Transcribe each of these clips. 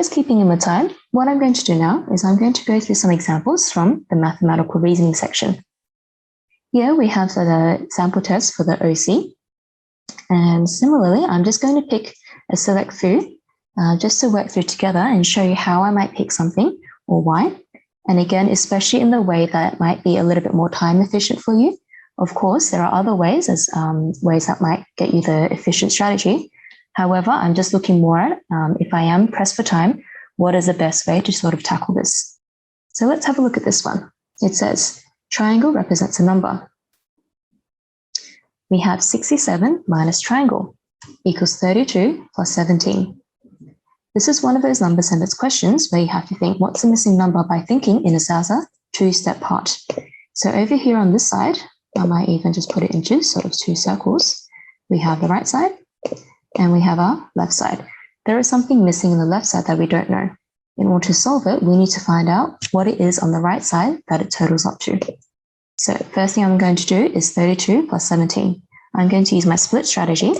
just keeping in with time, what I'm going to do now is I'm going to go through some examples from the mathematical reasoning section. Here we have the sample test for the OC. And similarly, I'm just going to pick a select few just to work through together and show you how I might pick something or why. And again, especially in the way that might be a little bit more time efficient for you. Of course, there are other ways as ways that might get you the efficient strategy. However, I'm just looking more at, if I am pressed for time, what is the best way to sort of tackle this? So let's have a look at this one. It says, triangle represents a number. We have 67 minus triangle equals 32 plus 17. This is one of those number sentence questions where you have to think what's the missing number by thinking in a Zaza two-step part. So over here on this side, I might even just put it into sort of two circles. We have the right side and we have our left side. There is something missing in the left side that we don't know. In order to solve it, we need to find out what it is on the right side that it totals up to. So first thing I'm going to do is 32 plus 17. I'm going to use my split strategy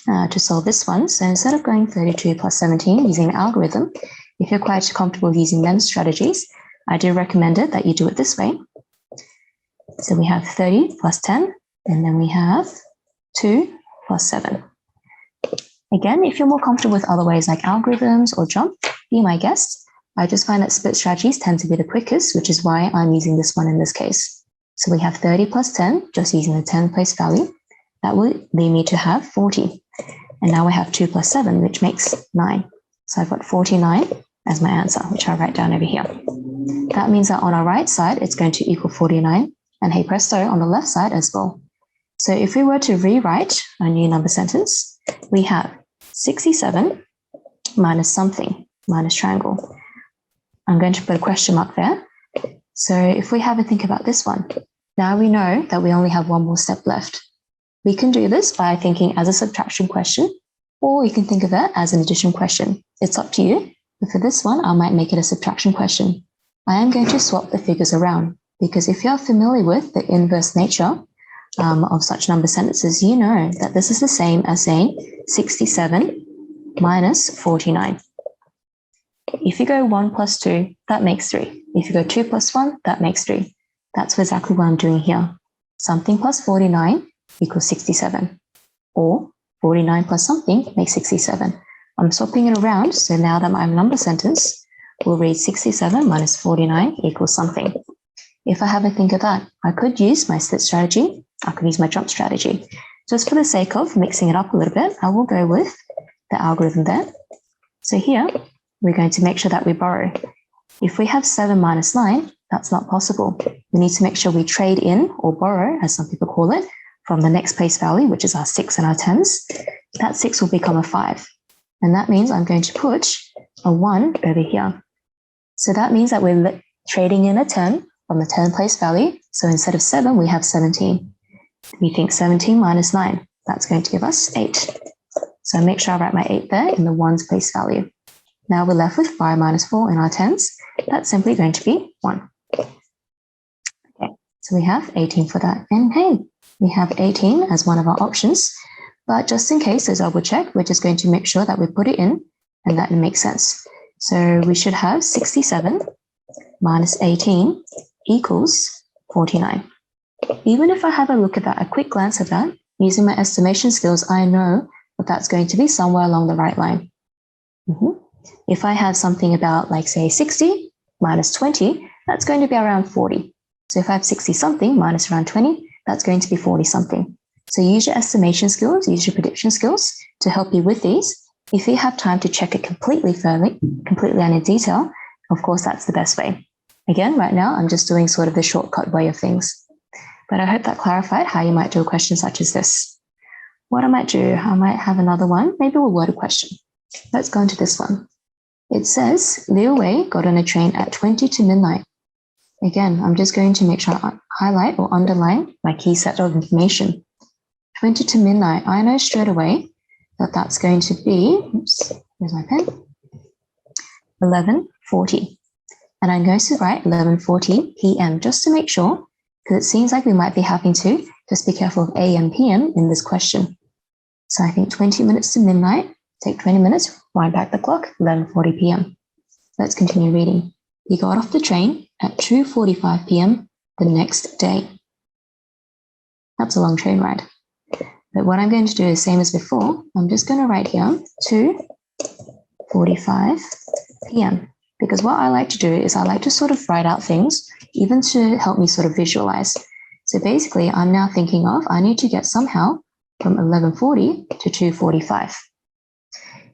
to solve this one. So instead of going 32 plus 17 using an algorithm, if you're quite comfortable using them strategies, I do recommend it that you do it this way. So we have 30 plus 10, and then we have 2 plus 7. Again, if you're more comfortable with other ways like algorithms or jump, be my guest. I just find that split strategies tend to be the quickest, which is why I'm using this one in this case. So we have 30 plus 10, just using the 10 place value. That will lead me to have 40. And now we have 2 plus 7, which makes 9. So I've got 49 as my answer, which I'll write down over here. That means that on our right side, it's going to equal 49. And hey presto, on the left side as well. So if we were to rewrite our new number sentence, we have 67 minus something, minus triangle. I'm going to put a question mark there. So if we have a think about this one, now we know that we only have one more step left. We can do this by thinking as a subtraction question, or you can think of it as an addition question. It's up to you. But for this one, I might make it a subtraction question. I am going to swap the figures around because if you're familiar with the inverse nature of such number sentences, you know that this is the same as saying 67 minus 49. If you go 1 plus 2, that makes 3. If you go 2 plus 1, that makes 3. That's exactly what I'm doing here. Something plus 49 equals 67. Or 49 plus something makes 67. I'm swapping it around, so now that my number sentence will read 67 minus 49 equals something. If I have a think of that, I could use my split strategy. I could use my jump strategy. Just for the sake of mixing it up a little bit, I will go with the algorithm there. So here, we're going to make sure that we borrow. If we have 7 minus 9, that's not possible. We need to make sure we trade in or borrow, as some people call it, from the next place value, which is our 6 and our 10s. That 6 will become a 5. And that means I'm going to put a 1 over here. So that means that we're trading in a 10 from the 10 place value. So instead of 7, we have 17. We think 17 minus 9. That's going to give us 8. So make sure I write my 8 there in the 1's place value. Now we're left with 5 minus 4 in our 10s. That's simply going to be 1. Okay, so we have 18 for that. And hey, we have 18 as one of our options. But just in case, as double check, we're just going to make sure that we put it in and that it makes sense. So we should have 67 minus 18 equals 49. Even if I have a look at that, a quick glance at that, using my estimation skills, I know that that's going to be somewhere along the right line. If I have something about, like, say, 60 minus 20, that's going to be around 40. So if I have 60 something minus around 20, that's going to be 40 something. So use your estimation skills, use your prediction skills to help you with these. If you have time to check it completely and in detail, of course, that's the best way. Again, right now, I'm just doing sort of the shortcut way of things. But I hope that clarified how you might do a question such as this. What I might do, I might have another one. Maybe we'll word a question. Let's go into this one. It says, Liu Wei got on a train at 20 to midnight. Again, I'm just going to make sure I highlight or underline my key set of information. 20 to midnight, I know straight away that that's going to be, oops, here's my pen, 11:40. And I'm going to write 11:40 p.m. just to make sure, because it seems like we might be having to just be careful of AM, PM in this question. So I think 20 minutes to midnight, take 20 minutes, wind back the clock, 11:40 p.m. Let's continue reading. He got off the train at 2:45 p.m. the next day. That's a long train ride. But what I'm going to do is same as before. I'm just going to write here 2:45 p.m. because what I like to do is I like to sort of write out things, even to help me sort of visualize. So basically, I'm now thinking of I need to get somehow from 11:40 to 2:45.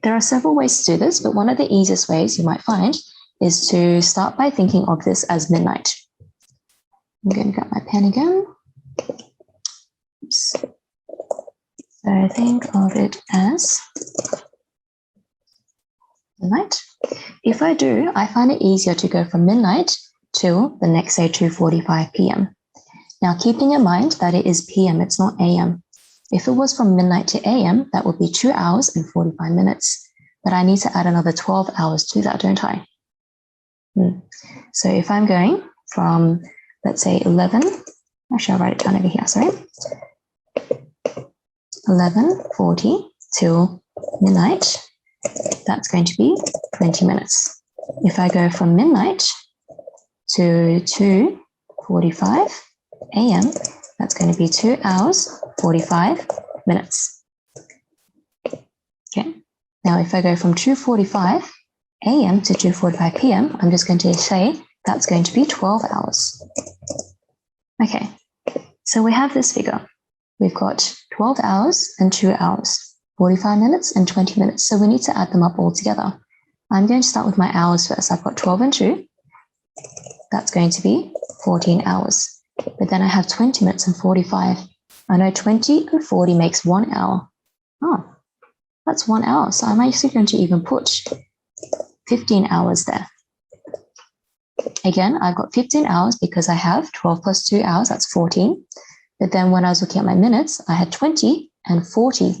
There are several ways to do this, but one of the easiest ways you might find is to start by thinking of this as midnight. I'm going to get my pen again. Oops. So think of it as midnight. If I do, I find it easier to go from midnight till the next day 2:45 p.m. Now, keeping in mind that it is p.m., it's not a.m. If it was from midnight to a.m., that would be 2 hours and 45 minutes. But I need to add another 12 hours to that, don't I? So if I'm going from, let's say 11, actually I'll write it down over here, sorry. 11:40 till midnight, that's going to be 20 minutes. If I go from midnight to 2:45 a.m., that's going to be 2 hours, 45 minutes. Okay. Now, if I go from 2:45 a.m. to 2:45 p.m., I'm just going to say that's going to be 12 hours. Okay. So we have this figure. We've got 12 hours and 2 hours, 45 minutes and 20 minutes. So we need to add them up all together. I'm going to start with my hours first. I've got 12 and 2. That's going to be 14 hours. But then I have 20 minutes and 45. I know 20 and 40 makes 1 hour. Oh, that's 1 hour. So I'm actually going to even put 15 hours there. Again, I've got 15 hours because I have 12 plus 2 hours, that's 14. But then when I was looking at my minutes, I had 20 and 40.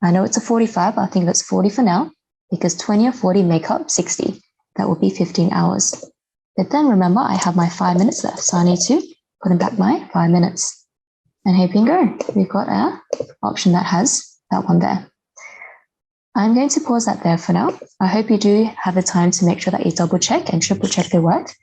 I know it's a 45, but I think that's 40 for now because 20 and 40 make up 60. That would be 15 hours. But then remember, I have my 5 minutes left, so I need to put in back my 5 minutes. And here we go. We've got our option that has that one there. I'm going to pause that there for now. I hope you do have the time to make sure that you double check and triple check your work.